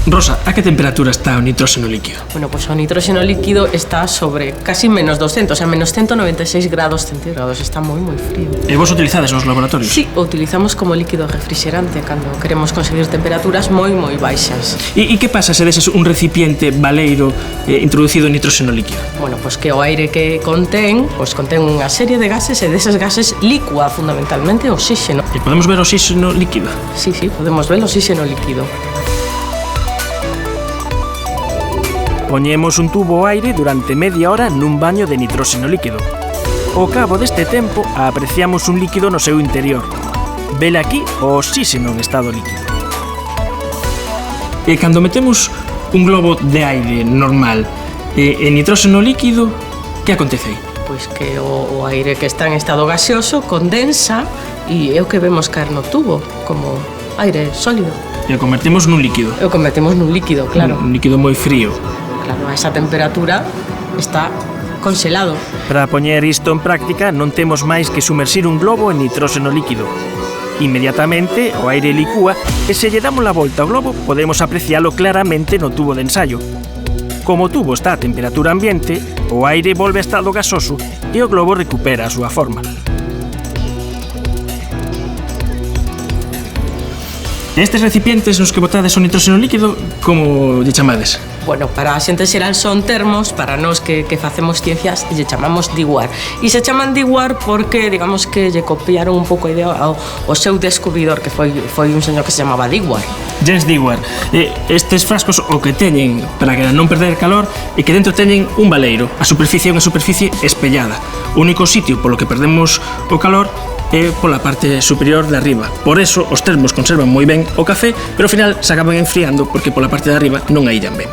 Rosa, a que temperatura está o nitróxeno líquido? Bueno, pues o nitróxeno líquido está sobre casi menos 200, a menos 196 grados centígrados. Está moi frío. E vos utilizades nos laboratorios? Sí, o utilizamos como líquido refrigerante cando queremos conseguir temperaturas moi baixas. E que pasa se deses un recipiente baleiro introducido nitróxeno líquido? Bueno, pues que o aire que contén unha serie de gases e deses gases licúa fundamentalmente oxígeno. E podemos ver oxígeno líquido? Sí, podemos ver oxígeno líquido. Poñemos un tubo ao aire durante media hora nun baño de nitróxeno líquido. Ao cabo deste tempo, apreciamos un líquido no seu interior. Vele aquí o oxígeno en estado líquido. E cando metemos un globo de aire normal e nitróxeno líquido, que acontece aí? Pois que o aire que está en estado gaseoso condensa e é o que vemos caer no tubo, como aire sólido. E o convertimos nun líquido? E o convertimos nun líquido, claro. Un líquido moi frío. Claro, a esa temperatura está congelado. Para poñer isto en práctica non temos máis que sumersir un globo en nitróxeno líquido. Inmediatamente o aire licúa e se lle damos la volta ao globo podemos aprecialo claramente no tubo de ensaio. Como o tubo está a temperatura ambiente, o aire volve a estado gasoso e o globo recupera a súa forma. Estes recipientes nos que botades o nitróxeno líquido, como lle chamades? Bueno, para a xente xeral son termos, para nós que facemos ciencias lle chamamos diguar. E se chaman diguar porque, digamos que lle copiaron un pouco a idea ao seu descubridor, que foi un señor que se chamaba Diguar. James Diguar. Estes frascos o que teñen para que non perder calor e que dentro teñen un baleiro. A superficie é unha superficie espellada. O único sitio polo que perdemos o calor é pola parte superior de arriba. Por eso os termos conservan moi ben o café, pero ao final se acaban enfriando porque pola parte de arriba non aillan ben.